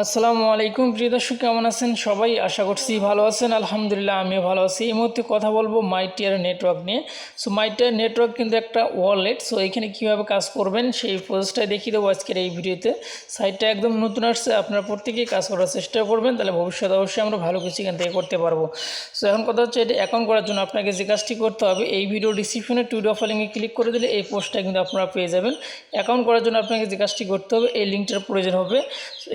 আসসালামু আলাইকুম প্রিয় দর্শক, কেমন আছেন সবাই? আশা করছি ভালো আছেন। আলহামদুলিল্লাহ আমিও ভালো আছি। এই মুহূর্তে কথা বলবো মাইটিয়ার নেটওয়ার্ক নিয়ে। সো মাইটিয়ার নেটওয়ার্ক কিন্তু একটা ওয়ালেট। সো এখানে কীভাবে কাজ করবেন সেই প্রসেসটাই দেখিয়ে দেবো আজকের এই ভিডিওতে। সাইটটা একদম নতুন আসছে, আপনারা প্রত্যেকেই কাজ করার চেষ্টা করবেন, তাহলে ভবিষ্যতে অবশ্যই আমরা ভালো কিছু এখান থেকে করতে পারবো। সো এখন কথা হচ্ছে, এটা অ্যাকাউন্ট করার জন্য আপনাকে যে কাজটি করতে হবে, এই ভিডিও ডিসক্রিপশনে টুইট অফ লিঙ্কে ক্লিক করে দিলে এই পোস্টটা কিন্তু আপনারা পেয়ে যাবেন। অ্যাকাউন্ট করার জন্য আপনাকে যে কাজটি করতে হবে, এই লিঙ্কটার প্রয়োজন হবে।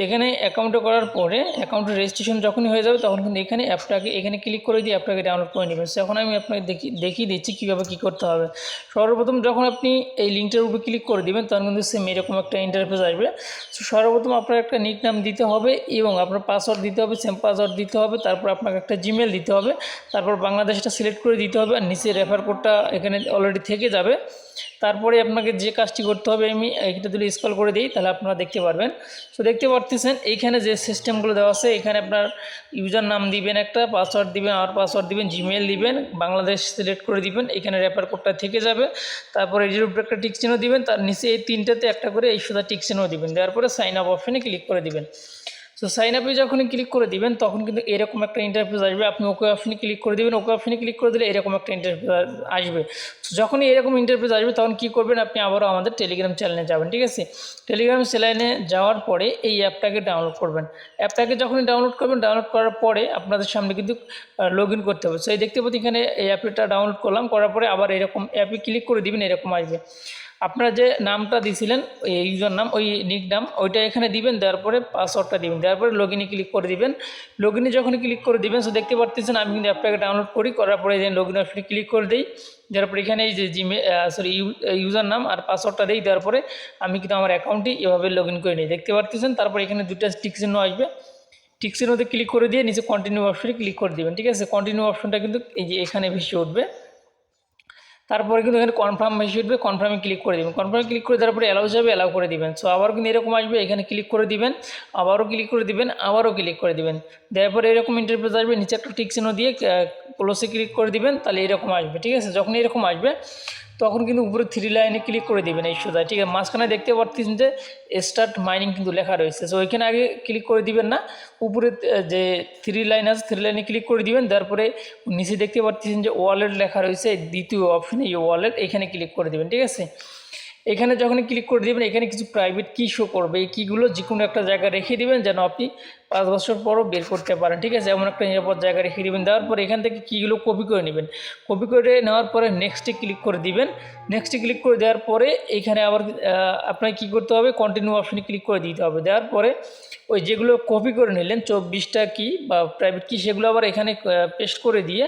এখানে অ্যাকাউন্টে করার পরে অ্যাকাউন্টের রেজিস্ট্রেশন যখনই হয়ে যাবে তখন কিন্তু এখানে অ্যাপটাকে এখানে ক্লিক করে দিয়ে অ্যাপটাকে ডাউনলোড করে নেবেন। এখন আমি আপনাকে দেখিয়ে দিচ্ছি কীভাবে কী করতে হবে। সর্বপ্রথম যখন আপনি এই লিঙ্কটার উপরে ক্লিক করে দিবেন তখন কিন্তু সেম এরকম একটা ইন্টারফেস আসবে। সো সর্বপ্রথম আপনার একটা নিক নাম দিতে হবে এবং আপনার পাসওয়ার্ড দিতে হবে, সেম পাসওয়ার্ড দিতে হবে। তারপর আপনাকে একটা জিমেল দিতে হবে, তারপর বাংলাদেশটা সিলেক্ট করে দিতে হবে, আর নিচে রেফার কোডটা এখানে অলরেডি থেকে যাবে। তারপরে আপনাকে যে কাজটি করতে হবে, আমি এইটা যদি স্ক্রল করে দিই তাহলে আপনারা দেখতে পারবেন। সো দেখতে পারতেছেন এইখানে যে সিস্টেমগুলো দেওয়া আছে, এখানে আপনার ইউজার নাম দিবেন, একটা পাসওয়ার্ড দিবেন, আর পাসওয়ার্ড দিবেন, জিমেল দিবেন, বাংলাদেশ সিলেক্ট করে দিবেন, এখানে রেফার কোডটা থেকে যাবে। তারপরে এর উপরে একটা টিক চিহ্ন দিবেন, তার নিচে এই তিনটাতে একটা করে এই সোজা টিক চিহ্ন দিবেন, দেওয়ার পরে সাইন আপ অপশনে ক্লিক করে দিবেন। সো সাইন আপে যখনই ক্লিক করে দিবেন তখন কিন্তু এরকম একটা ইন্টারফেস আসবে। আপনি ওকে অপশনে ক্লিক করে দিবেন, ওকে অপশনে ক্লিক করে দিলে এরকম একটা ইন্টারফেস আসবে। সো যখনই এরকম ইন্টারফেস আসবে তখন কী করবেন, আপনি আবারও আমাদের টেলিগ্রাম চ্যানেলে যাবেন। ঠিক আছে, টেলিগ্রাম চ্যানেলে যাওয়ার পরে এই অ্যাপটাকে ডাউনলোড করবেন। অ্যাপটাকে যখনই ডাউনলোড করবেন, ডাউনলোড করার পরে আপনাদের সামনে কিন্তু লগ ইন করতে হবে। সো এই দেখতে পাচ্ছি এখানে এই অ্যাপটা ডাউনলোড করলাম, করার পরে আবার এরকম অ্যাপে ক্লিক করে দিবেন, এরকম আসবে। আপনারা যে নামটা দিয়েছিলেন ওই ইউজার নাম, ওই নিক নাম, ওইটা এখানে দিবেন, দেওয়ার পরে পাসওয়ার্ডটা দিবেন, দেওয়ার পরে লগ ইনে ক্লিক করে দিবেন। লগ ইনে যখন ক্লিক করে দিবেন, সো দেখতে পারতেছেন আমি কিন্তু অ্যাপটাকে ডাউনলোড করি, করার পরে যে লগ ইন অপশনে ক্লিক করে দিই, দেওয়ার পরে এখানে এই যে ইউজার নাম আর পাসওয়ার্ডটা দিই, দেওয়ার পরে আমি কিন্তু আমার অ্যাকাউন্টটি এভাবে লগ ইন করে নিই, দেখতে পারতেছেন। তারপর এখানে দুটো টিক চিহ্ন আসবে, টিক চিহ্নতে ক্লিক করে দিয়ে নিচে কন্টিনিউ অপশনে ক্লিক করে দিবেন। ঠিক আছে, কন্টিনিউ অপশনটা কিন্তু এই যে এখানে ভেসে উঠবে। তারপরে কিন্তু এখানে কনফার্ম মেসেজ উঠবে, কনফার্মে ক্লিক করে দেবেন। কনফার্মে ক্লিক করে দেওয়ার পরে অ্যালাউ যাবে, অ্যালাউ করে দিবেন। সো আবার কিন্তু এরকম আসবে, এখানে ক্লিক করে দিবেন, আবারও ক্লিক করে দিবেন, আবারও ক্লিক করে দিবেন। দেওয়ার পরে এরকম ইন্টারফেস আসবে, নিচে একটা টিক চিহ্ন দিয়ে ক্লোজে ক্লিক করে দিবেন, তাহলে এরকম আসবে। ঠিক আছে, যখন এরকম আসবে তখন কিন্তু উপরে থ্রি লাইনে ক্লিক করে দেবেন এই সোজা। ঠিক আছে, মাঝখানে দেখতে পাচ্ছেন যে স্টার্ট মাইনিং কিন্তু লেখা রয়েছে। সো ওইখানে আগে ক্লিক করে দিবেন না, উপরে যে থ্রি লাইন আছে থ্রি লাইনে ক্লিক করে দিবেন। তারপরে নিচে দেখতে পাচ্ছেন যে ওয়ালেট লেখা রয়েছে, দ্বিতীয় অপশনে এই ওয়ালেট, এখানে ক্লিক করে দেবেন। ঠিক আছে, এখানে যখন ক্লিক করে দেবেন এখানে কিছু প্রাইভেট কি শো করবে, এই কিগুলো যে কোনো একটা জায়গায় রেখে দিবেন যেন আপনি 5 বছর পরও বের করতে পারেন। ঠিক আছে, এমন একটা নিরাপদ জায়গায় রেখে দেবেন। দেওয়ার পরে এখান থেকে কিগুলো কপি করে নেবেন, কপি করে নেওয়ার পরে নেক্সটে ক্লিক করে দিবেন। নেক্সটে ক্লিক করে দেওয়ার পরে এখানে আবার আপনাকে কী করতে হবে, কন্টিনিউ অপশনে ক্লিক করে দিতে হবে। দেওয়ার পরে ওই যেগুলো কপি করে নিলেন 24টা কি বা প্রাইভেট কি, সেগুলো আবার এখানে পেস্ট করে দিয়ে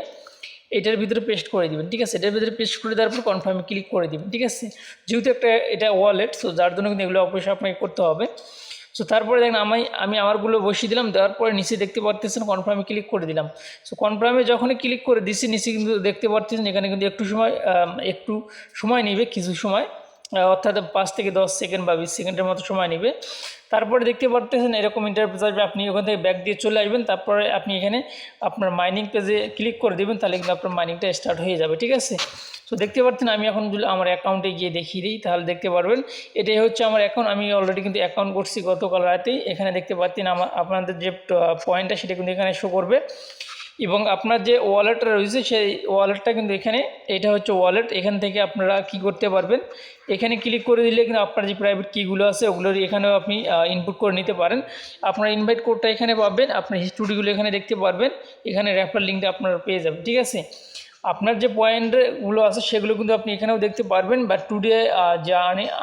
এটার ভিতরে পেস্ট করে দিবেন। ঠিক আছে, এটার ভিতরে পেস্ট করে দেওয়ার পর কনফার্মে ক্লিক করে দিবেন। ঠিক আছে, যেহেতু এটা ওয়ালেট, সো যার জন্য কিন্তু এগুলো অবশ্যই আপনাকে করতে হবে। সো তারপরে দেখেন আমি আমারগুলো বসিয়ে দিলাম, দেওয়ার পরে নিচে দেখতে পারতেছেন কনফার্মে ক্লিক করে দিলাম। সো কনফার্মে যখনই ক্লিক করে দিচ্ছি নিচে কিন্তু দেখতে পারতেছেন এখানে কিন্তু একটু সময় নেবে, কিছু সময়, অর্থাৎ 5 থেকে 10 সেকেন্ড বা 20 সেকেন্ডের মতো সময় নেবে। তারপরে দেখতে পারতেছেন এরকম ইন্টারফেস আসবে, আপনি ওখান থেকে ব্যাক দিয়ে চলে আসবেন। তারপরে আপনি এখানে আপনার মাইনিং পেজে ক্লিক করে দেবেন, তাহলে কিন্তু আপনার মাইনিংটা স্টার্ট হয়ে যাবে। ঠিক আছে, তো দেখতে পাচ্ছেন আমি এখন যদি আমার অ্যাকাউন্টে গিয়ে দেখিয়ে দিই তাহলে দেখতে পারবেন এটাই হচ্ছে আমার অ্যাকাউন্ট। আমি অলরেডি কিন্তু অ্যাকাউন্ট করছি গতকাল রাতেই। এখানে দেখতে পাচ্ছেন আপনাদের যে পয়েন্টটা সেটা কিন্তু এখানে শো করবে, এবং আপনার যে ওয়ালেটটা রয়েছে সেই ওয়ালেটটা কিন্তু এখানে, এটা হচ্ছে ওয়ালেট। এখান থেকে আপনারা কি করতে পারবেন, এখানে ক্লিক করে দিলে কিন্তু আপনার যে প্রাইভেট কিগুলো আছে ওগুলোর এখানেও আপনি ইনপুট করে নিতে পারেন। আপনার ইনভাইট কোডটা এখানে পাবেন, আপনার হিস্টোরিগুলো এখানে দেখতে পারবেন, এখানে রেফার লিঙ্কটা আপনারা পেয়ে যাবেন। ঠিক আছে, আপনার যে পয়েন্টগুলো আছে সেগুলো কিন্তু আপনি এখানেও দেখতে পারবেন, বা টুডে যে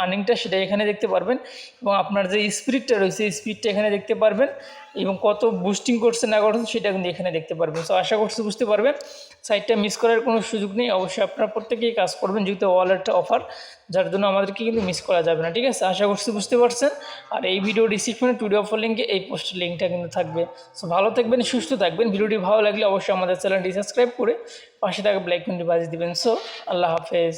আর্নিংটা সেটা এখানে দেখতে পারবেন, এবং আপনার যে স্পিডটা রয়েছে স্পিডটা এখানে দেখতে পারবেন, এবং কত বুস্টিং করছে না করছে সেটা কিন্তু এখানে দেখতে পারবেন। সো আশা করছি বুঝতে পারবেন, সাইটটা মিস করার কোনো সুযোগ নেই। অবশ্যই আপনারা প্রত্যেকেই কাজ করবেন, যেহেতু ওয়ালেটটা অফার, যার জন্য আমাদেরকে কিন্তু মিস করা যাবে না। ঠিক আছে, আশা করছি বুঝতে পারছেন। আর এই ভিডিও ডিসক্রিপশনে টুডে অফার লিঙ্কে এই পোস্টের লিঙ্কটা কিন্তু থাকবে। সো ভালো থাকবেন, সুস্থ থাকবেন। ভিডিওটি ভালো লাগলে অবশ্যই আমাদের চ্যানেলটি সাবস্ক্রাইব করে পাশে থাকা বেল আইকনটি বাজিয়ে দিবেন। সো আল্লাহ হাফেজ।